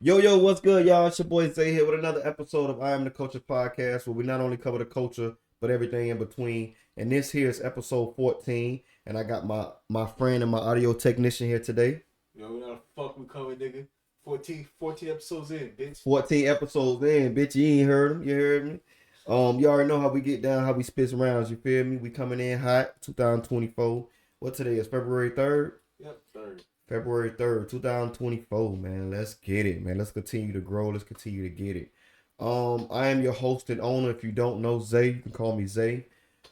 Yo, what's good, y'all? It's your boy Zay here with another episode of I Am the Culture Podcast, where we not only cover the culture, but everything in between. And this here is episode 14, and I got my friend and my audio technician here today. Yo, we know the fuck we covered, nigga. 14 episodes in, bitch. 14 episodes in, bitch. You ain't heard him. You heard me. You already know how we get down, how we spit rounds. You feel me? We coming in hot, 2024. What today is? February 3rd? Yep, 3rd. February 3rd, 2024, man. Let's get it, man. Let's continue to grow. Let's continue to get it. I am your host and owner. If you don't know Zay, you can call me Zay.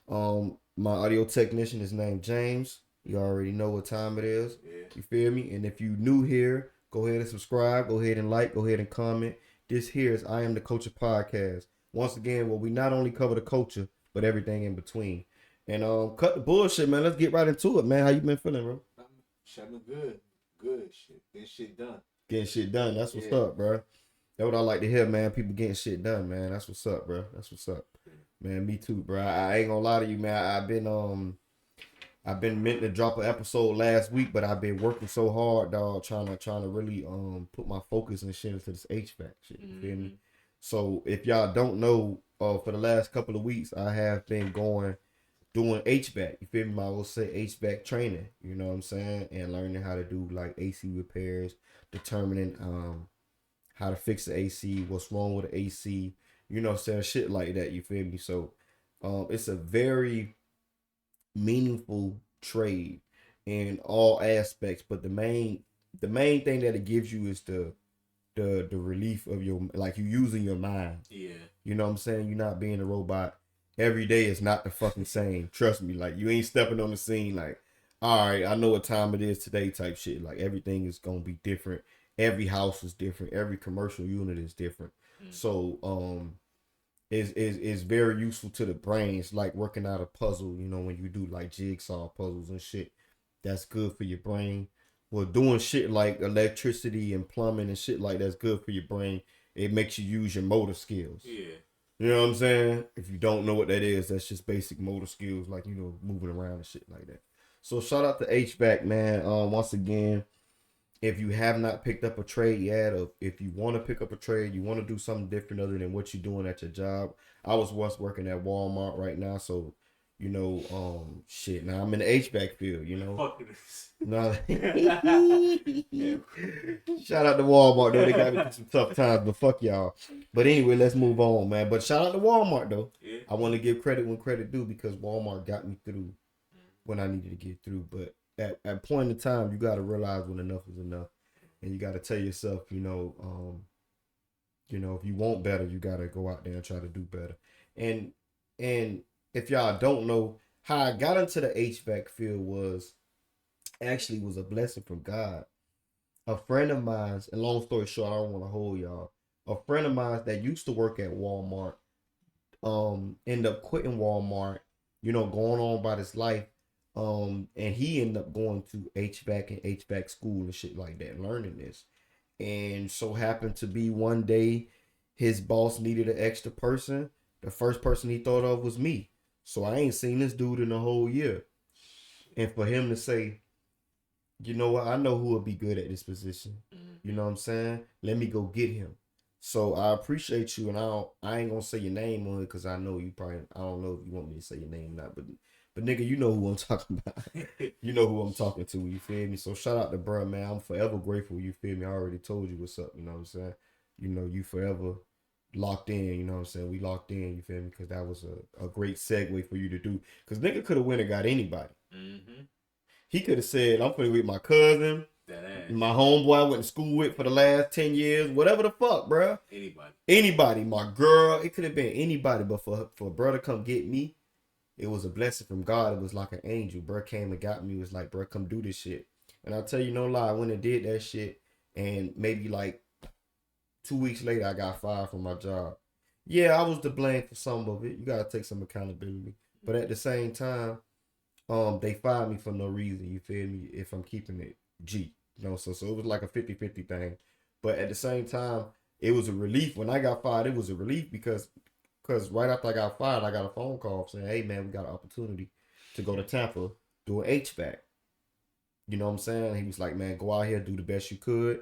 My audio technician is named James. You already know what time it is. Yeah. You feel me? And if you new here, go ahead and subscribe. Go ahead and like. Go ahead and comment. This here is I Am the Culture Podcast. Once again, where we not only cover the culture, but everything in between. And cut the bullshit, man. Let's get right into it, man. How you been feeling, bro? Shit, been good. Good shit. Getting shit done. Getting shit done. That's what's up, bro. That's what I like to hear, man. People getting shit done, man. That's what's up, bro. That's what's up. Man, me too, bro. I ain't gonna lie to you, man. I've been meant to drop an episode last week, but I've been working so hard, dog, trying to really put my focus and shit into this HVAC shit. You feel me? So if y'all don't know, for the last couple of weeks, I have been doing HVAC. You feel me? I will say HVAC training. You know what I'm saying? And learning how to do like AC repairs, determining how to fix the AC, what's wrong with the AC. You know what I'm saying? Shit like that. You feel me? So it's a very meaningful trade in all aspects, but the main thing that it gives you is the relief of your, like, you using your mind. Yeah. You know what I'm saying? You're not being a robot. Every day is not the fucking same. Trust me. Like, you ain't stepping on the scene like, all right, I know what time it is today type shit. Like, everything is gonna be different. Every house is different. Every commercial unit is different. So is very useful to the brain. It's like working out a puzzle, you know, when you do like jigsaw puzzles and shit. That's good for your brain. Well, doing shit like electricity and plumbing and shit like that's good for your brain. It makes you use your motor skills. Yeah. You know what I'm saying? If you don't know what that is, that's just basic motor skills, like, you know, moving around and shit like that. So shout out to HVAC, man. Once again, if you have not picked up a trade yet, or if you want to pick up a trade, you want to do something different other than what you're doing at your job. I was once working at Walmart right now, so, you know, shit. Now I'm in the HVAC field, you know. Fuck this. No. Shout out to Walmart, though. They got me through some tough times, but fuck y'all. But anyway, let's move on, man. But shout out to Walmart, though. Yeah. I want to give credit when credit due, because Walmart got me through when I needed to get through. But at a point in time, you got to realize when enough is enough. And you got to tell yourself, you know, if you want better, you got to go out there and try to do better. And if y'all don't know, how I got into the HVAC field was a blessing from God. A friend of mine, and long story short, I don't want to hold y'all. A friend of mine that used to work at Walmart, ended up quitting Walmart, you know, going on about his life. And he ended up going to HVAC and HVAC school and shit like that, learning this. And so happened to be one day his boss needed an extra person. The first person he thought of was me. So I ain't seen this dude in a whole year. And for him to say, you know what, I know who will be good at this position. You know what I'm saying? Let me go get him. So I appreciate you, and I ain't gonna say your name on it because I know you probably, I don't know if you want me to say your name or not, but nigga, you know who I'm talking about. You know who I'm talking to, you feel me? So shout out to bruh, man. I'm forever grateful, you feel me? I already told you what's up, you know what I'm saying? You know, you forever locked in, you know what I'm saying? We locked in, you feel me? Because that was a great segue for you to do. Because nigga could have went and got anybody. He could have said, I'm finna with my cousin, my homeboy I went to school with for the last 10 years, whatever the fuck, bruh. Anybody, my girl, it could have been anybody, but for a brother to come get me, it was a blessing from God. It was like an angel. Bruh came and got me. It was like, bruh, come do this shit. And I'll tell you no lie, I went and did that shit, and maybe like 2 weeks later, I got fired from my job. Yeah, I was to blame for some of it. You gotta take some accountability. But at the same time, they fired me for no reason. You feel me? If I'm keeping it G, you know. So it was like a 50-50 thing. But at the same time, it was a relief. When I got fired, it was a relief because right after I got fired, I got a phone call saying, hey, man, we got an opportunity to go to Tampa, do an HVAC. You know what I'm saying? He was like, man, go out here, do the best you could.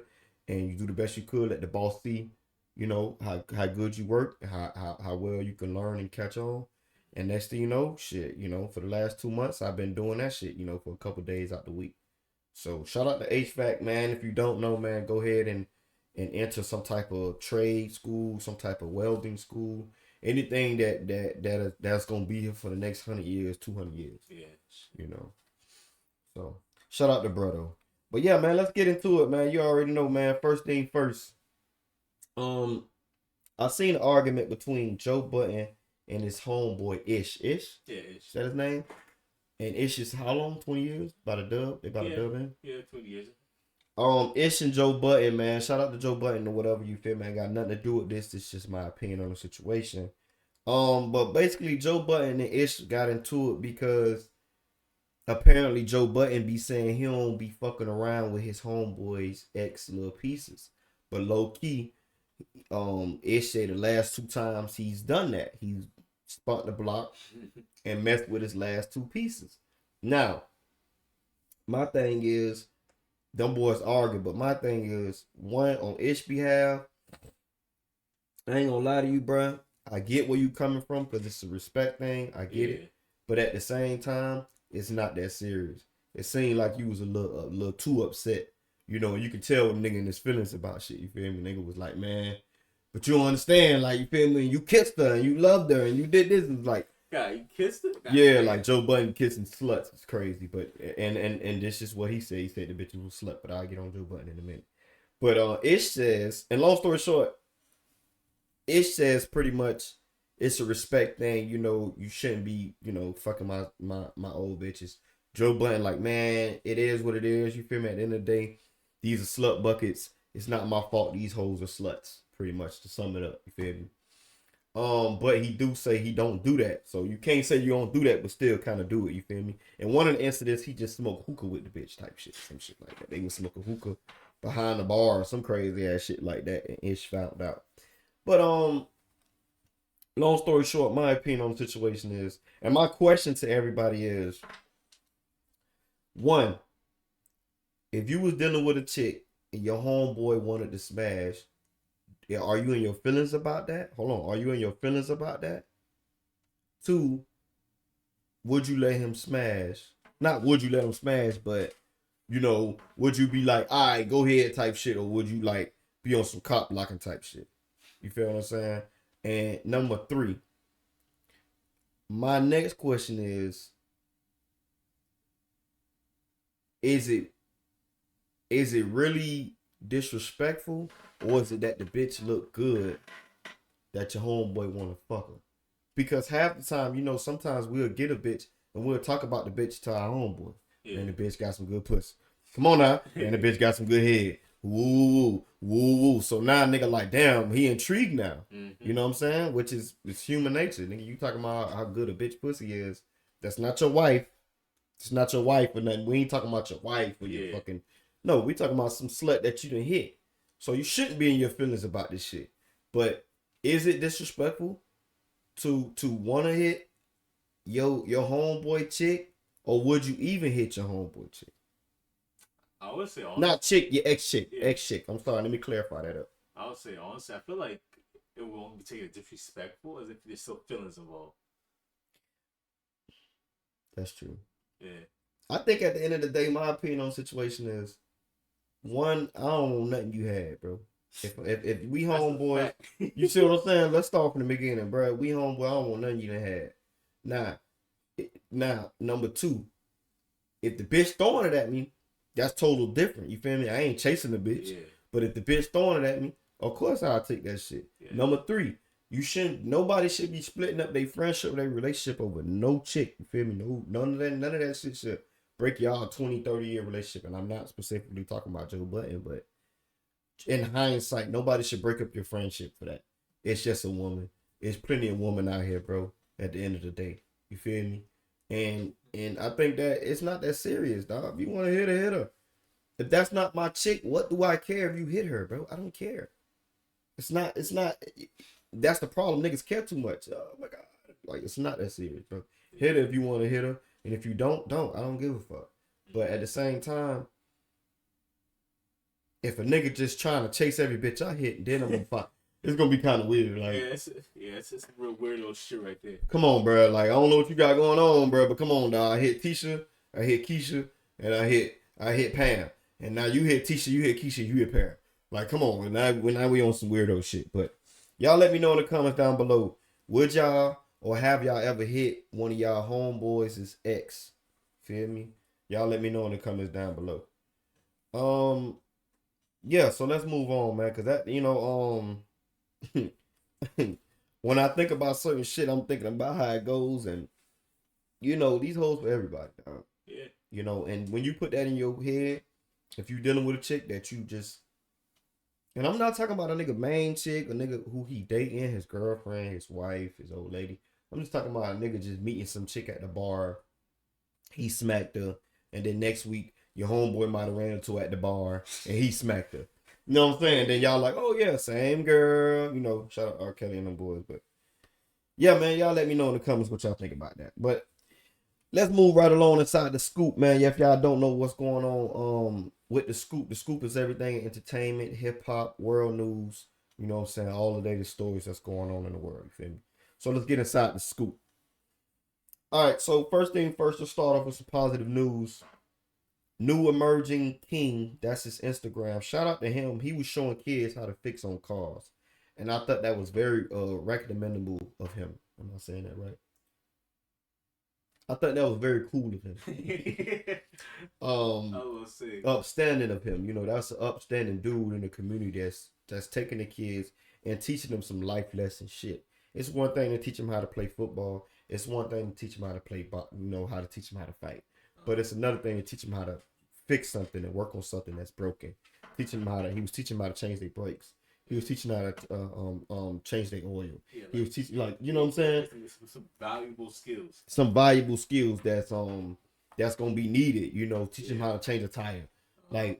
and you do the best you could. Let the boss see, you know, how good you work, how well you can learn and catch on. And next thing you know, shit, you know, for the last 2 months, I've been doing that shit, you know, for a couple days out the week. So shout out to HVAC, man. If you don't know, man, go ahead and enter some type of trade school, some type of welding school, anything that's gonna be here for the next 100 years, 200 years. Yes. You know. So shout out to brother. But yeah, man, let's get into it, man. You already know, man. First thing first. I seen an argument between Joe Budden and his homeboy Ish. Ish? Yeah, Ish. Is that his name? And Ish is how long? 20 years? About a dub? They about a dub in? Yeah, 20 years. Ish and Joe Budden, man. Shout out to Joe Budden or whatever, you feel, man. Got nothing to do with this. It's just my opinion on the situation. But basically Joe Budden and Ish got into it because apparently Joe Budden be saying he don't be fucking around with his homeboy's ex little pieces. But low key, Ish said the last 2 times he's done that, he's spun the block and messed with his last 2 pieces. Now, my thing is, them boys argue, but my thing is, one, on Ish behalf, I ain't gonna lie to you, bruh. I get where you coming from because it's a respect thing. I get it. But at the same time, it's not that serious. It seemed like you was a little too upset. You know, you could tell a nigga in his feelings about shit. You feel me? Nigga was like, man, but you don't understand. Like, you feel me? You kissed her and you loved her and you did this. And like, God, you kissed her? God, yeah, like Joe Budden kissing sluts. It's crazy. But, and this is what he said. He said the bitch was a slut, but I'll get on Joe Budden in a minute. But Ish says, and long story short, Ish says pretty much it's a respect thing. You know, you shouldn't be, you know, fucking my old bitches. Joe Budden like, man, it is what it is. You feel me? At the end of the day, these are slut buckets. It's not my fault. These hoes are sluts. Pretty much to sum it up. You feel me? But he do say he don't do that. So you can't say you don't do that, but still kind of do it. You feel me? And one of the incidents, he just smoked hookah with the bitch type shit. Some shit like that. They was smoking hookah behind the bar or some crazy ass shit like that. And Ish found out. But long story short, my opinion on the situation is, and my question to everybody is, one, if you was dealing with a chick and your homeboy wanted to smash, are you in your feelings about that? Hold on, are you in your feelings about that? 2, would you let him smash? Not would you let him smash, but you know, would you be like, all right, go ahead type shit, or would you like be on some cop blocking type shit? You feel what I'm saying? And number 3, my next question is it really disrespectful, or is it that the bitch look good that your homeboy want to fuck her? Because half the time, you know, sometimes we'll get a bitch and we'll talk about the bitch to our homeboy. Yeah. And the bitch got some good pussy. Come on now. And the bitch got some good head. Woo, woo, woo. So now nigga like, damn, he intrigued now. Mm-hmm. You know what I'm saying? Which is, it's human nature. Nigga, you talking about how good a bitch pussy is. That's not your wife. It's not your wife or nothing. We ain't talking about your wife or your fucking... No, we talking about some slut that you done hit. So you shouldn't be in your feelings about this shit. But is it disrespectful to want to hit your homeboy chick? Or would you even hit your homeboy chick? I would say honestly, not chick, your ex chick. Yeah. Ex chick. I'm sorry, let me clarify that up. I would say honestly, I feel like it won't be taken disrespectful as if there's still feelings involved. That's true. Yeah. I think at the end of the day, my opinion on the situation is, one, I don't want nothing you had, bro. If we homeboys, you see what I'm saying? Let's start from the beginning, bro. We homeboy, I don't want nothing you done had. Now, number 2, if the bitch throwing it at me, that's total different. You feel me? I ain't chasing the bitch. Yeah. But if the bitch throwing it at me, of course I'll take that shit. Yeah. Number 3, nobody should be splitting up their friendship or their relationship over no chick. You feel me? No, none of that shit should break y'all 20, 30-year relationship. And I'm not specifically talking about Joe Budden, but in hindsight, nobody should break up your friendship for that. It's just a woman. There's plenty of women out here, bro, at the end of the day. You feel me? And I think that it's not that serious, dog. If you want to hit her, hit her. If that's not my chick, what do I care if you hit her, bro? I don't care. It's not, that's the problem. Niggas care too much. Oh my God. Like, it's not that serious, bro. Hit her if you want to hit her. And if you don't. I don't give a fuck. But at the same time, if a nigga just trying to chase every bitch I hit, then I'm gonna fight. It's gonna be kind of weird. Like, it's some real weirdo shit right there. come on, bro. Like, I don't know what you got going on, bro, but come on, dog. I hit Tisha, I hit Keisha, and I hit Pam. And now you hit Tisha, you hit Keisha, you hit Pam. Like, come on. Now we on some weirdo shit. But y'all let me know in the comments down below. Would y'all or have y'all ever hit one of y'all homeboys' ex? Feel me? Y'all let me know in the comments down below. Yeah, so let's move on, man, cause that, when I think about certain shit, I'm thinking about how it goes, and these hoes for everybody. Yeah. And when you put that in your head, if you dealing with a chick that you just, and I'm not talking about a nigga main chick, a nigga who he dating, his girlfriend, his wife, his old lady. I'm just talking about a nigga just meeting some chick at the bar. He smacked her, and then next week your homeboy might have ran into her at the bar and he smacked her. You know what I'm saying? Then y'all like, oh yeah, same girl. Shout out R. Kelly and them boys. But yeah, man, y'all let me know in the comments what y'all think about that. But let's move right along inside the scoop, man. If y'all don't know what's going on with the scoop is everything entertainment, hip hop, world news. You know what I'm saying? All the latest stories that's going on in the world. You feel me? So let's get inside the scoop. All right, so first thing first, let's start off with some positive news. New Emerging King, that's his Instagram. Shout out to him. He was showing kids how to fix on cars. And I thought that was very recommendable of him. Am I saying that right? I thought that was very cool of him. I will say. Upstanding of him. That's an upstanding dude in the community that's taking the kids and teaching them some life lesson shit. It's one thing to teach them how to play football. It's one thing to teach them how to play, how to teach them how to fight. But it's another thing to teach them how to fix something and work on something that's broken. He was teaching them how to change their brakes. He was teaching how to change their oil. Yeah, he was teaching, what I'm saying? Some valuable skills. Some valuable skills that's gonna be needed. Teach them how to change a tire. And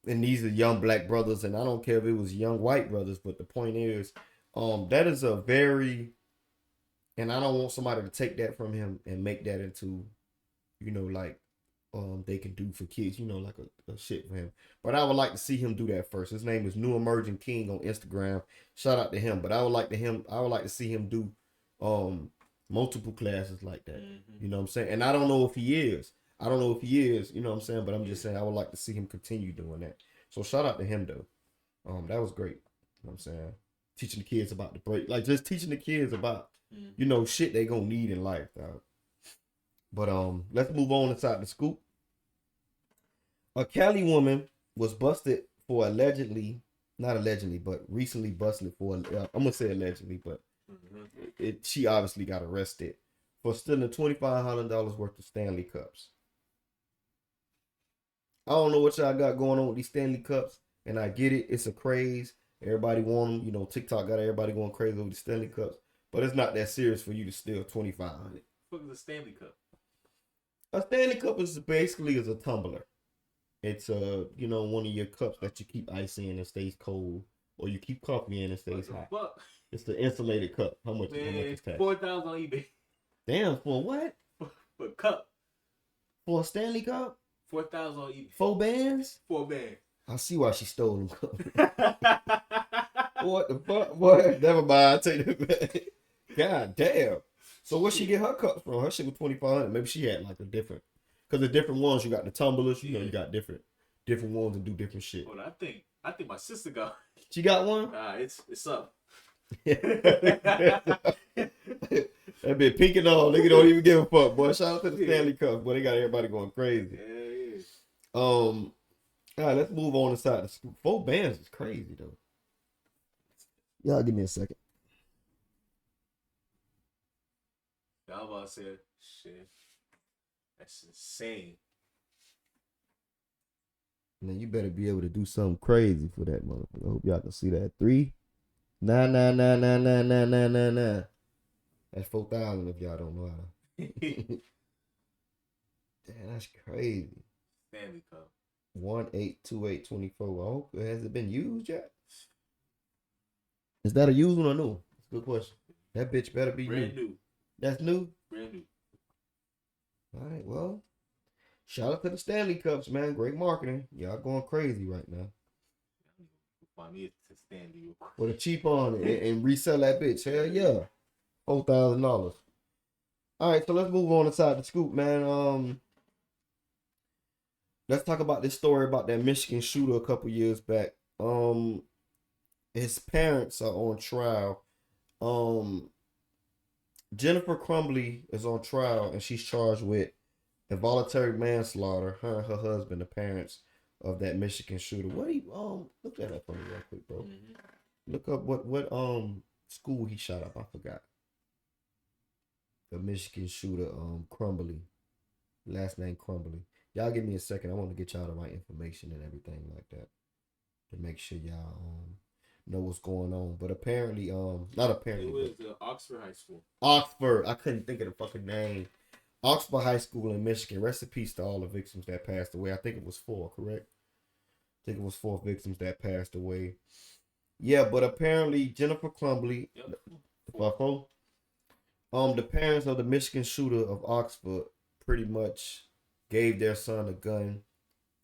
these are young black brothers, and I don't care if it was young white brothers, but the point is, that is a very, and I don't want somebody to take that from him and make that into, they can do for kids, like a shit for him. But I would like to see him do that first. His name is New Emerging King on Instagram. Shout out to him. But I would like to see him do multiple classes like that. Mm-hmm. You know what I'm saying? And I don't know if he is. You know what I'm saying? But I'm just saying I would like to see him continue doing that. So shout out to him though. That was great. You know what I'm saying? Teaching the kids about the break. Just teaching the kids about, shit they gonna need in life, dog. But let's move on inside the scoop. A Cali woman was busted for recently busted for, I'm gonna say allegedly, but she obviously got arrested for stealing $2,500 worth of Stanley Cups. I don't know what y'all got going on with these Stanley Cups, and I get it, it's a craze. Everybody want them, TikTok got everybody going crazy over the Stanley Cups, but it's not that serious for you to steal $2,500. What is a Stanley Cup? A Stanley Cup is basically a tumbler. It's one of your cups that you keep ice in and stays cold, or you keep coffee in and stays hot. Fuck? It's the insulated cup. How much is that? $4,000 on eBay. Damn, for what? For a cup. For a Stanley Cup? $4,000 on eBay. 4 bands? 4 bands. I see why she stole them cups. What the fuck, boy? Never mind. I'll take that back. God damn. So where she get her cups from? Her shit was $2,500. Maybe she had a different, because the different ones, you got the tumblers, you got different ones that do different shit. Hold on, I think my sister got. She got one? It's up. That been pink and all. Nigga don't even give a fuck, boy. Shout out to the Stanley Cup, boy. They got everybody going crazy. Yeah. All right, let's move on inside the scoop. 4 bands is crazy though. Y'all give me a second. I was about to say, shit, that's insane. Man, you better be able to do something crazy for that motherfucker. I hope y'all can see that. 3 9 9 9 9 9 9 9 9 9. That's 4,000 if y'all don't know how to. Damn, that's crazy. Stanley Cup. 182824. I hope has it been used yet? Is that a used one or new? That's a good question. That bitch better be brand new. That's new? Brand new. All right, well, shout out to the Stanley Cups, man. Great marketing. Y'all going crazy right now. find me to stand you. With a cheap on it and resell that bitch. Hell yeah. $4,000. All right, so let's move on inside the scoop, man. Let's talk about this story about that Michigan shooter a couple years back. His parents are on trial. Jennifer Crumbly is on trial and she's charged with involuntary manslaughter. Her and her husband, the parents of that Michigan shooter. What he look that up for me real quick, bro. Look up what school he shot up. I forgot. The Michigan shooter, Crumbly. Last name Crumbly. Y'all give me a second. I want to get y'all the right information and everything like that to make sure y'all know what's going on. But apparently, not apparently. It was Oxford High School. Oxford. I couldn't think of the fucking name. Oxford High School in Michigan. Rest in peace to all the victims that passed away. I think it was 4, correct? I think it was 4 victims that passed away. Yeah, but apparently Jennifer Crumbly, Yep. The parents of the Michigan shooter of Oxford pretty much gave their son a gun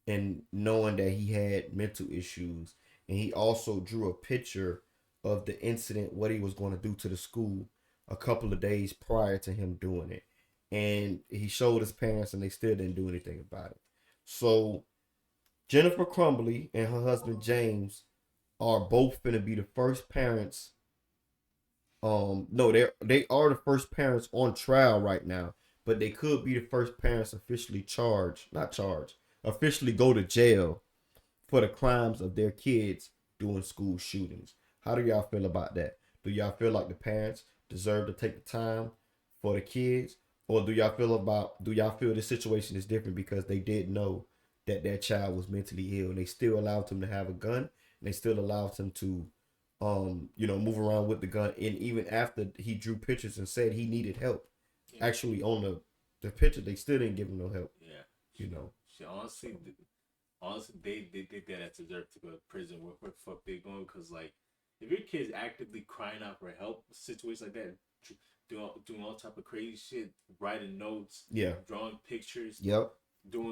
and knowing that he had mental issues. And he also drew a picture of the incident, what he was going to do to the school a couple of days prior to him doing it. And he showed his parents and they still didn't do anything about it. So Jennifer Crumbly and her husband James are both going to be the first parents. No, they are the first parents on trial right now, but they could be the first parents officially officially go to jail for the crimes of their kids doing school shootings. How do y'all feel about that? Do y'all feel like the parents deserve to take the time for the kids? Or do y'all feel this situation is different because they did know that their child was mentally ill and they still allowed him to have a gun and they still allowed him to move around with the gun, and even after he drew pictures and said he needed help, actually on the picture they still didn't give him no help. Honestly, they deserve to go to prison. What the fuck they going? Because like, if your kid's actively crying out for help, situations like that, doing all type of crazy shit, writing notes, drawing pictures,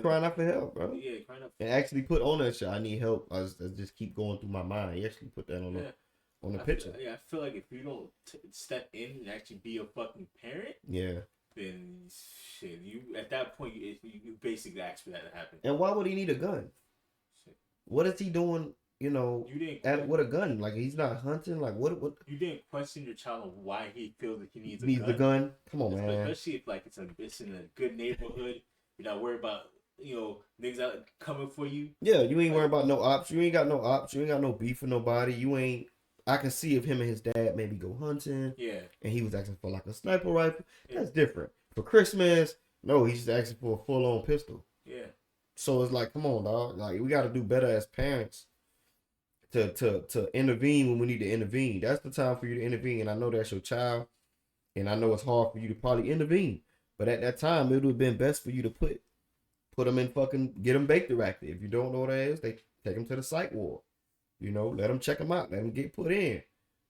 crying out for help, bro. Yeah, crying out. And actually put on that shit. I need help. I just keep going through my mind. He actually put that on the picture. I feel like if you don't step in and actually be a fucking parent, then shit, you at that point you basically ask for that to happen. And why would he need a gun? Shit. What is he doing? With a gun, like he's not hunting. Like what? You didn't question your child on why he feels that he needs a gun. Come on, man. Especially if like it's in a good neighborhood. You're not worried about niggas out coming for you. Yeah, you ain't worried about no ops. You ain't got no ops. You ain't got no beef with nobody. You ain't. I can see if him and his dad maybe go hunting. Yeah. And he was asking for like a sniper rifle. Yeah. That's different. For Christmas, no, he's just asking for a full-on pistol. Yeah. So it's like, come on, dog. Like we got to do better as parents to intervene when we need to intervene. That's the time for you to intervene. And I know that's your child, and I know it's hard for you to probably intervene. But at that time, it would have been best for you to put them in get them Baker active. If you don't know what that is, they take them to the psych ward. Let them check them out. Let them get put in.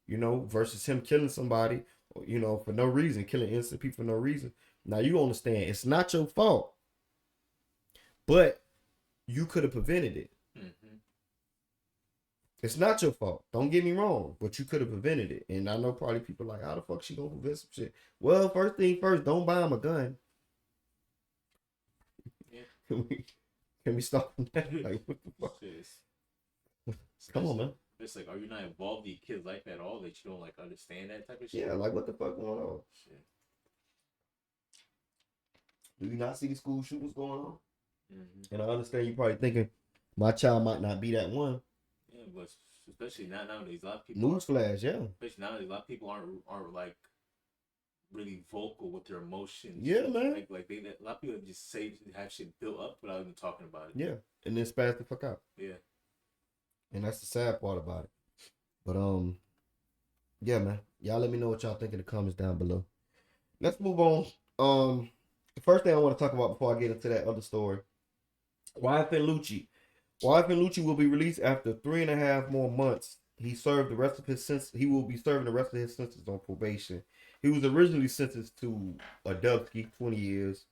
Versus him killing somebody, for no reason, killing innocent people for no reason. Now you understand, it's not your fault, but you could have prevented it. Mm-hmm. It's not your fault. Don't get me wrong, but you could have prevented it. And I know probably people like, how the fuck she gonna prevent some shit? Well, first thing first, don't buy him a gun. Yeah. Can we stop from that? Like, what the fuck? Come on, man. It's like, are you not involved in your kid's life at all that you don't like understand that type of shit? Yeah, like what the fuck going on? Shit. Do you not see the school shootings going on? Mm-hmm. And I understand you probably thinking my child might not be that one. Yeah, but especially nowadays, a lot of people. Newsflash, yeah. Especially nowadays, a lot of people aren't like really vocal with their emotions. Yeah, man. Like a lot of people just have shit built up without even talking about it. Yeah, and then spaz the fuck out. Yeah. And that's the sad part about it. But yeah, man. Y'all let me know what y'all think in the comments down below. Let's move on. The first thing I want to talk about before I get into that other story. Hvac and Lucci. Hvac and Lucci will be released after 3.5 more months. He served the rest of his sentence. He will be serving the rest of his sentence on probation. He was originally sentenced to a Dubsky, 20 years,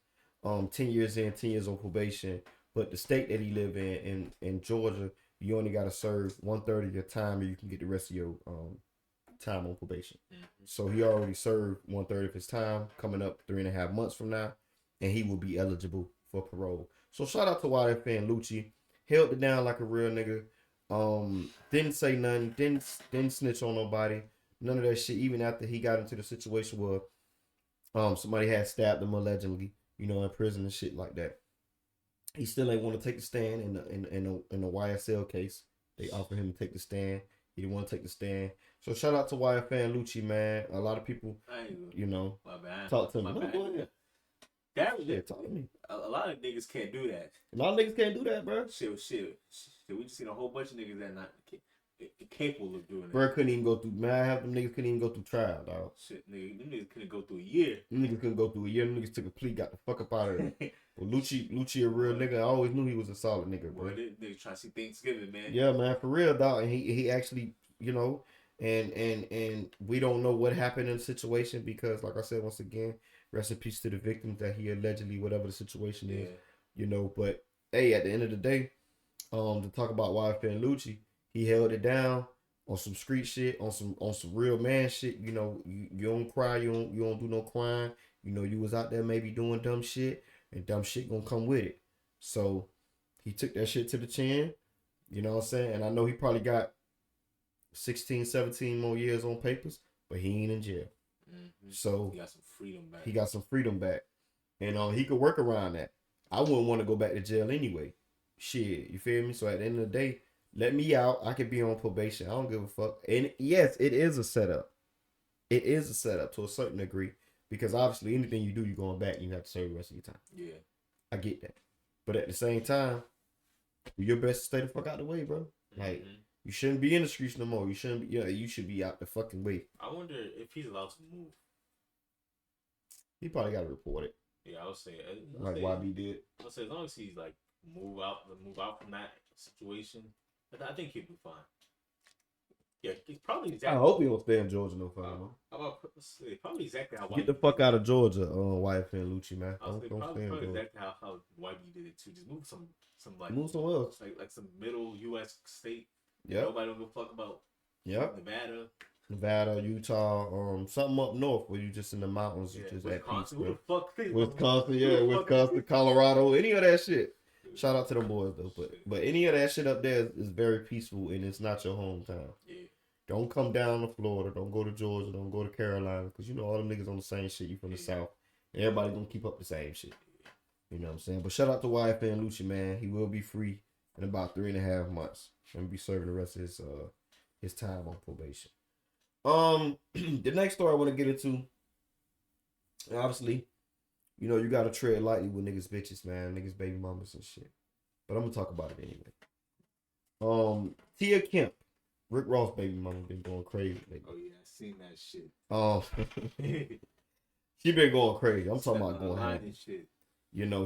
10 years in, 10 years on probation. But the state that he lived in Georgia, you only got to serve 1/3 of your time, and you can get the rest of your time on probation. So he already served 1/3 of his time, coming up 3.5 months from now, and he will be eligible for parole. So shout out to YFN Lucci, held it down like a real nigga. Didn't say nothing, didn't snitch on nobody, none of that shit. Even after he got into the situation where somebody had stabbed him allegedly, in prison and shit like that. He still ain't want to take the stand in the YSL case. They offered him to take the stand. He didn't want to take the stand. So shout out to YFN Lucci, man. A lot of people, talk to me. No, go ahead. Talk to me. A lot of niggas can't do that. A lot of niggas can't do that, bro. Shit. We just seen a whole bunch of niggas that not capable of doing that. Bro couldn't even go through. Man, half them niggas couldn't even go through trial, dog. Shit, nigga, them niggas couldn't go through a year. Them niggas couldn't go through a year. Them niggas took a plea, got the fuck up out of there. But Lucci a real nigga. I always knew he was a solid nigga, bro. Boy, niggas trying to see Thanksgiving, man. Yeah, man, for real, dog. And he actually, and we don't know what happened in the situation because, like I said, once again, rest in peace to the victims that he allegedly, whatever the situation is, But hey, at the end of the day, to talk about YFN Lucci, he held it down on some street shit, on some real man shit. You don't cry, you don't do no crime. You was out there maybe doing dumb shit, and dumb shit gonna come with it. So he took that shit to the chin. You know what I'm saying? And I know he probably got 16, 17 more years on papers, but he ain't in jail. So he got some freedom back. And he could work around that. I wouldn't want to go back to jail anyway. Shit, you feel me? So at the end of the day, let me out. I could be on probation. I don't give a fuck. And yes, it is a setup. It is a setup to a certain degree. Because obviously anything you do, you're going back and you have to serve the rest of your time. Yeah. I get that. But at the same time, do your best to stay the fuck out of the way, bro. Like, you shouldn't be in the streets no more. You shouldn't be, you should be out the fucking way. I wonder if he's allowed to move. He probably got to report it. Yeah, I would say. Like YB did. I would say as long as he's like move out from that situation, I think he'll be fine. Yeah, he's probably exactly. I hope he don't stay in Georgia no further. Probably exactly how. Get the fuck out of Georgia, YFN Lucci, man. Don't stay in Georgia. Exactly how YB did it too. Just move move somewhere else, like some middle U.S. state. Yeah. Nobody don't give a fuck about. Yeah. Nevada, Utah, something up north where you just in the mountains, you just at peace. Wisconsin, Colorado, any of that shit. Shout out to them boys though, but any of that shit up there is very peaceful and it's not your hometown. Yeah. Don't come down to Florida. Don't go to Georgia. Don't go to Carolina because all them niggas on the same shit. You from the South. Everybody gonna keep up the same shit. You know what I'm saying? But shout out to YFN Lucci, man. He will be free in about 3.5 months and be serving the rest of his time on probation. The next story I want to get into, obviously, you gotta tread lightly with niggas bitches, man, niggas baby mamas and shit. But I'm gonna talk about it anyway. Tia Kemp, Rick Ross baby mama, been going crazy lately. Oh yeah, I seen that shit. She been going crazy. I'm talking about going ham. And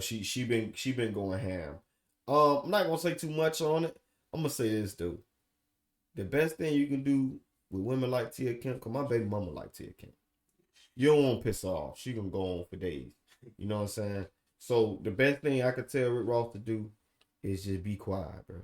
shit. She been going ham. I'm not gonna say too much on it. I'm gonna say this though. The best thing you can do with women like Tia Kemp, cause my baby mama like Tia Kemp. You don't want to piss her off. She gonna go on for days. You know what I'm saying? So the best thing I could tell Rick Ross to do is just be quiet, bro.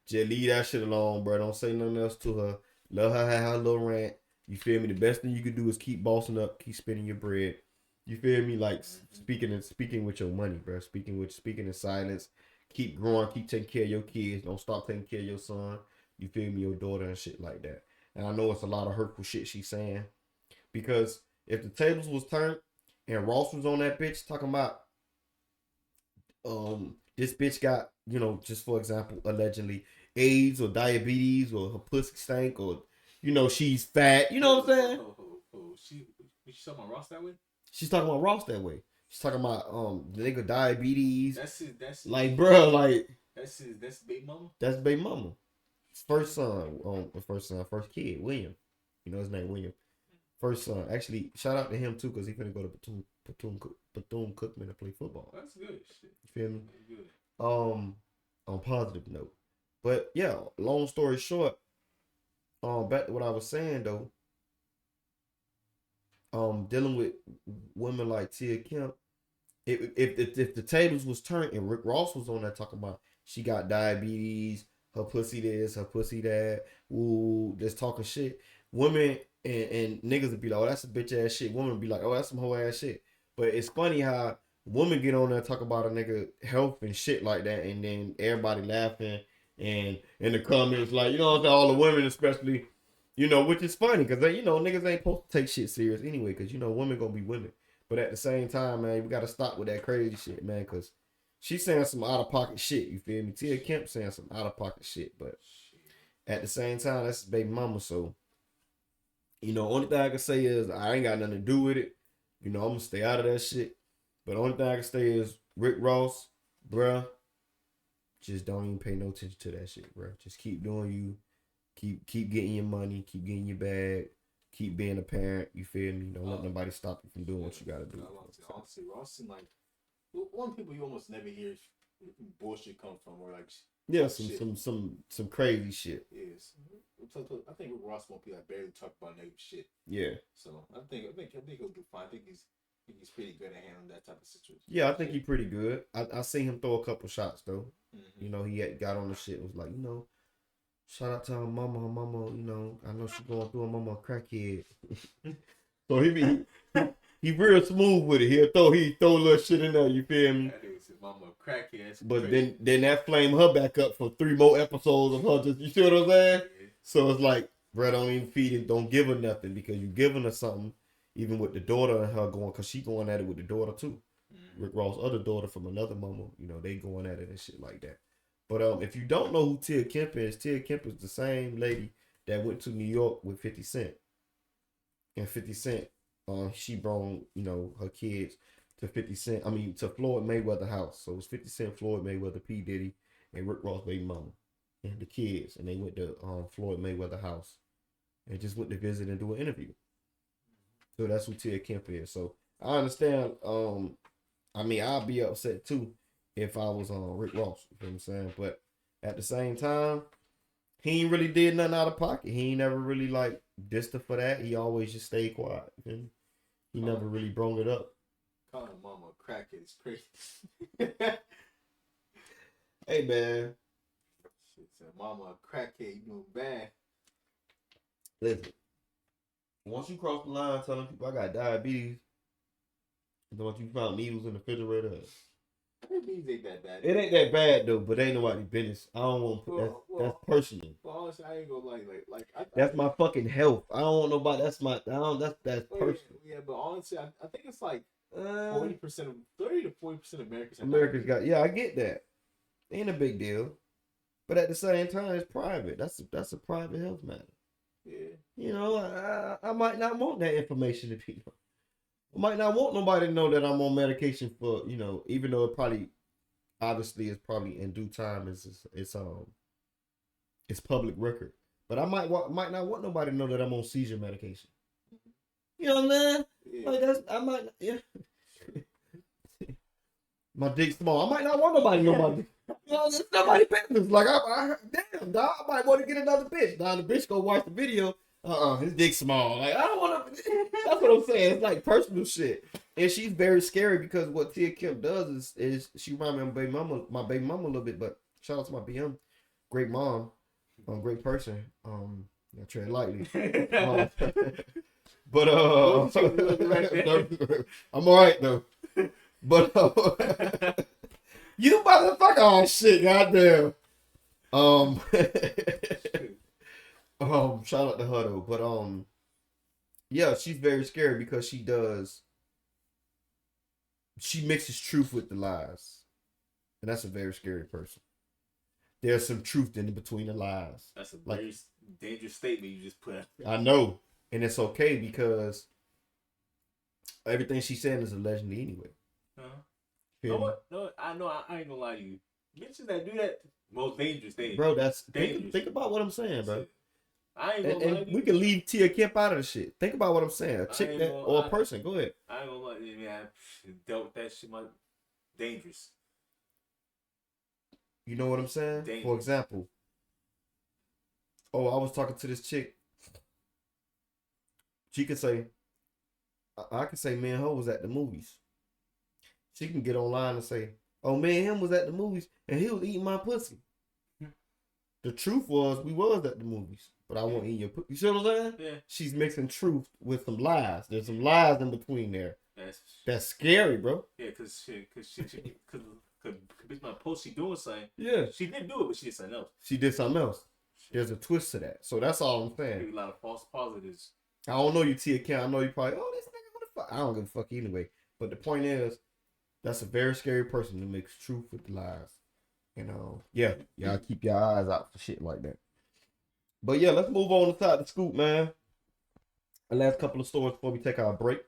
Just leave that shit alone, bro. Don't say nothing else to her. Let her have her little rant. You feel me? The best thing you could do is keep bossing up, keep spending your bread. You feel me? Like speaking with your money, bro. Speaking in silence. Keep growing. Keep taking care of your kids. Don't stop taking care of your son. You feel me? Your daughter and shit like that. And I know it's a lot of hurtful shit she's saying. Because if the tables was turned and Ross was on that bitch talking about this bitch got, just for example, allegedly AIDS or diabetes or her pussy stank or, she's fat. You know what I'm saying? She's talking about Ross that way? She's talking about Ross that way. She's talking about the nigga diabetes. That's like, bro, like that's baby mama? That's baby mama. First son, first kid, William. His name William. First son. Actually, shout out to him too, because he finna go to Bethune-Cookman to play football. That's good shit. You feel me? That's good. On positive note. But yeah, long story short, back to what I was saying though. Dealing with women like Tia Kemp, if the tables was turned and Rick Ross was on there talking about she got diabetes, her pussy this, her pussy that, ooh, just talking shit. Women and niggas would be like, oh, that's a bitch ass shit. Women would be like, oh, that's some hoe ass shit. But it's funny how women get on there and talk about a nigga health and shit like that, and then everybody laughing and in the comments like, you know what I'm saying, all the women especially, you know, which is funny because they, you know, niggas ain't supposed to take shit serious anyway, because you know women gonna be women. But at the same time, man, we gotta stop with that crazy shit, man, because she's saying some out of pocket shit. You feel me? Tia Kemp saying some out of pocket shit, but at the same time, that's his baby mama. So, you know, only thing I can say is I ain't got nothing to do with it. You know, I'm gonna stay out of that shit. But the only thing I can say is Rick Ross, bruh, just don't even pay no attention to that shit, bruh. Just keep doing you. Keep getting your money. Keep getting your bag. Keep being a parent. You feel me? Don't let nobody stop you from doing what you gotta do. Honestly, Ross seemed like one people you almost never hear bullshit come from, or like some crazy shit. Yes, I think with Ross won't be like barely talk about negative shit. Yeah. So I think he'll do fine. I think he's pretty good at handling that type of situation. Yeah, I think he's pretty good. I seen him throw a couple shots though. Mm-hmm. You know, he got on the shit. Was like, you know, shout out to her mama. Her mama, you know, I know she's going through. Her mama a crackhead. So he real smooth with it. He throw a little shit in there. You feel me? His mama a crackhead. But then that flame her back up for 3 more episodes of her. Just, you see what I'm saying? Yeah. So it's like, bro, don't even feed it. Don't give her nothing, because you giving her something. Even with the daughter and her going, because she going at it with the daughter too. Mm-hmm. Rick Ross' other daughter from another mama, you know, they going at it and shit like that. But if you don't know who Tia Kemp is the same lady that went to New York with 50 Cent. And 50 Cent, she brought, you know, her kids to 50 Cent. I mean, to Floyd Mayweather house. So it was 50 Cent, Floyd Mayweather, P. Diddy, and Rick Ross' baby mama. And the kids. And they went to Floyd Mayweather house. And just went to visit and do an interview. So that's who Tia Kemp is. So I understand. I mean, I'd be upset too if I was on Rick Ross. You know what I'm saying? But at the same time, he ain't really did nothing out of pocket. He ain't never really like dissed her for that. He always just stayed quiet. He never really brought it up. Calling mama a crackhead is crazy. Hey man. Shit said mama a crackhead, you doing bad. Listen. Once you cross the line telling people I got diabetes, then once you found needles in the refrigerator. Diabetes ain't that bad. It ain't that bad though, but ain't nobody business. I don't want to put that's personal. Well, honestly, I ain't gonna like that's my fucking health. I don't want nobody. That's personal. Yeah, but honestly, I think it's like 30% to 40% of Americans got. Yeah, I get that. Ain't a big deal, but at the same time, it's private. That's a private health matter. Yeah. You know, I might not want that information to people. I might not want nobody to know that I'm on medication for, you know, even though it probably, obviously, it's probably in due time. It's public record. But I might not want nobody to know that I'm on seizure medication. You know what I'm saying? Yeah. Like yeah. My dick's small. I might not want nobody to know my dick. You know, it's nobody business. Like, damn, dog, I might want to get another bitch. Now the bitch go watch the video. His dick's small. Like, I don't want to. That's what I'm saying. It's like personal shit. And she's very scary because what Tia Kemp does is she reminds me of my baby mama a little bit. But shout out to my BM, great mom, great person. I tread lightly. But I'm all right though. But you motherfucker, oh shit, goddamn. Shout out to her though. But yeah, she's very scary because she mixes truth with the lies. And that's a very scary person. There's some truth in between the lies. That's a very dangerous statement you just put out. I know. And it's okay because everything she's saying is allegedly anyway. No, I know. I ain't gonna lie to you. Bitches that do that, most dangerous thing. Bro, that's dangerous. Think about what I'm saying, bro. I ain't gonna lie to you. We can leave Tia Kemp out of the shit. Think about what I'm saying. A chick or a person. Go ahead. I ain't gonna lie to you, man. I dealt with that shit. Dangerous. You know what I'm saying? Dangerous. For example, I was talking to this chick. She could say, I could say, me and her was at the movies. She can get online and say, oh, me and him was at the movies and he was eating my pussy. The truth was we was at the movies, but I won't eat your. You see what I'm saying? Yeah. She's mixing truth with some lies. There's some lies in between there. That's scary, bro. Yeah, cause bitch my post she doing something. Yeah. She didn't do it, but she did something else. She did something else. There's a twist to that. So that's all I'm saying. A lot of false positives. I don't know you T account. I know you probably, this nigga, what the fuck? I don't give a fuck anyway. But the point is, that's a very scary person to mix truth with lies. And yeah, y'all keep your eyes out for shit like that. But yeah, let's move on inside the scoop, man. The last couple of stories before we take our break.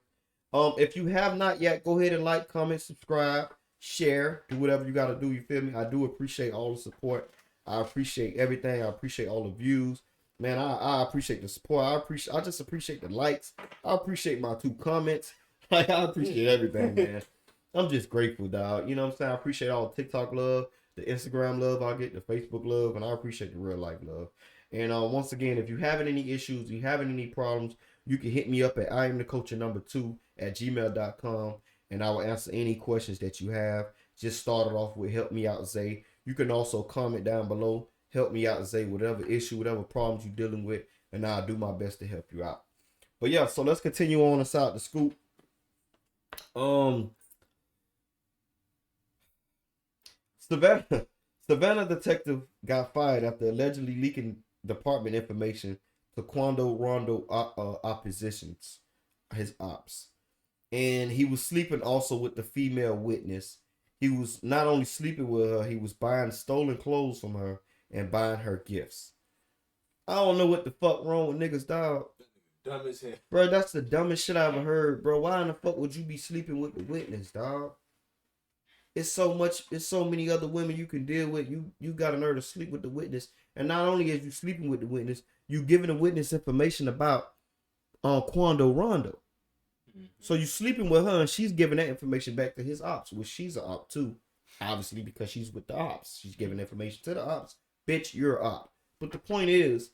If you have not yet, go ahead and like, comment, subscribe, share, do whatever you gotta do. You feel me? I do appreciate all the support. I appreciate everything. I appreciate all the views. Man, I appreciate the support. I just appreciate the likes. I appreciate my 2 comments. Like, I appreciate everything, man. I'm just grateful, dog. You know what I'm saying? I appreciate all the TikTok love, the Instagram love I get, the Facebook love, and I appreciate the real life love. And once again, if you having any issues, you having any problems, you can hit me up at IAMTheCulture2@gmail.com, and I will answer any questions that you have. Just start it off with help me out, Zay. You can also comment down below, help me out, Zay, whatever issue, whatever problems you're dealing with, and I'll do my best to help you out. But yeah, so let's continue on inside the scoop. Savannah detective got fired after allegedly leaking department information to Quando Rondo oppositions, his ops. And he was sleeping also with the female witness. He was not only sleeping with her, he was buying stolen clothes from her and buying her gifts. I don't know what the fuck wrong with niggas, dog. Dumb as hell. Bro, that's the dumbest shit I ever heard, bro. Why in the fuck would you be sleeping with the witness, dog? It's so many other women you can deal with. You got a nerve to sleep with the witness. And not only is you sleeping with the witness, you giving the witness information about Quando Rondo. So you sleeping with her and she's giving that information back to his ops, which she's an op too. Obviously, because she's with the ops. She's giving information to the ops. Bitch, you're an op. But the point is,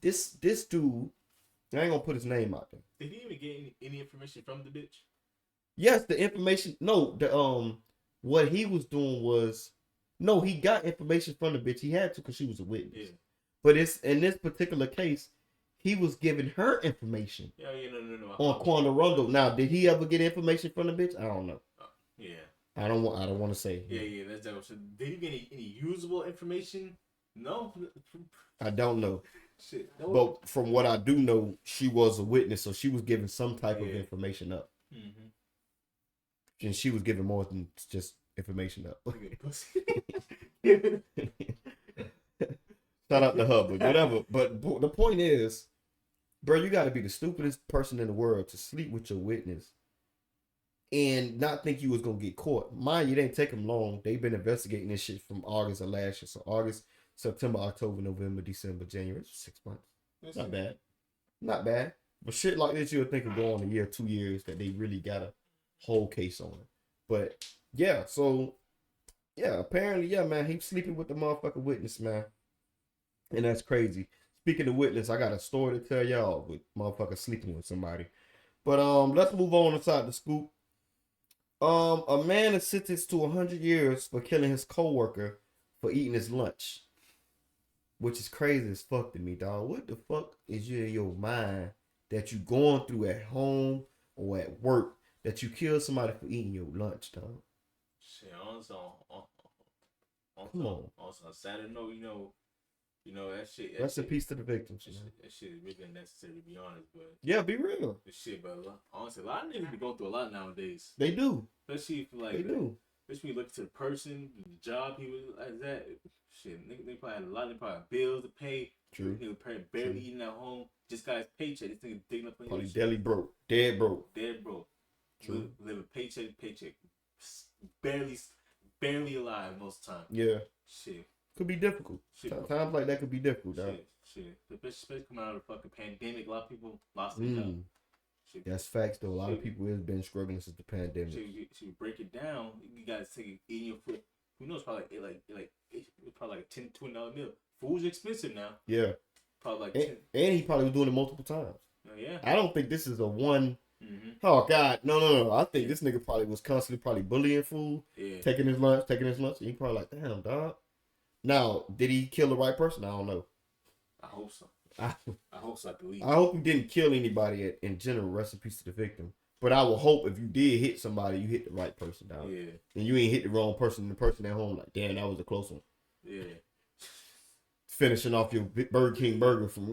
this dude, I ain't gonna put his name out there. Did he even get any information from the bitch? Yes, the information. No, what he was doing was, no, he got information from the bitch. He had to because she was a witness. Yeah. But it's in this particular case, he was giving her information. Yeah, no. On Quando Rondo. Now, did he ever get information from the bitch? I don't know. Yeah. I don't want to say. Yeah. That's that. So did he get any usable information? No. I don't know. Shit. No. But from what I do know, she was a witness, so she was giving some type of information up. Mm-hmm. And she was giving more than just information up. Shout out to her, but whatever. But the point is, bro, you got to be the stupidest person in the world to sleep with your witness and not think you was going to get caught. Mind you, it ain't take them long. They've been investigating this shit from August of last year. So August, September, October, November, December, January. 6 months. Not bad. Not bad. But shit like this, you would think would go on a year, 2 years, that they really got a whole case on it. But yeah, so yeah, apparently, yeah, man, he's sleeping with the motherfucking witness, man. And that's crazy. Speaking of witness, I got a story to tell y'all with motherfucker sleeping with somebody. But let's move on inside the scoop. A man is sentenced to 100 years for killing his coworker for eating his lunch. Which is crazy as fuck to me, dog. What the fuck is you in your mind that you going through at home or at work that you kill somebody for eating your lunch, dog? Shit, on a Saturday note, you know that shit. Rest in peace to the victims. That shit is really unnecessary, to be honest. But yeah, be real. Shit, but honestly, a lot of niggas be going through a lot nowadays. They do. Especially if they do. Especially when you look to the person, the job he was like that. Shit, they probably had a lot. They probably had bills to pay. True. He was barely eating at home. Just got his paycheck. This nigga digging up on probably dead broke. Dead broke. True. Living paycheck to paycheck. Barely alive most time. Yeah. Shit. Could be difficult. Times like that could be difficult, dog. Shit. Especially coming out of the fucking pandemic, a lot of people lost their job. That's facts, though. A lot of people have been struggling since the pandemic. Should break it down. You guys take eating your food. Who knows? Probably like a $10-$20 meal. Food's expensive now. Yeah. Probably like and he probably was doing it multiple times. Yeah. I don't think this is a one. Mm-hmm. Oh God, no! I think this nigga probably was constantly bullying food, taking his lunch, and he probably like, damn, dog. Now, did he kill the right person? I don't know. I hope so. I hope so. At the least. I hope you didn't kill anybody in general. Rest in peace to the victim. But I will hope if you did hit somebody, you hit the right person down. Yeah. And you ain't hit the wrong person. The person at home, like, damn, that was a close one. Yeah. Finishing off your Burger King burger from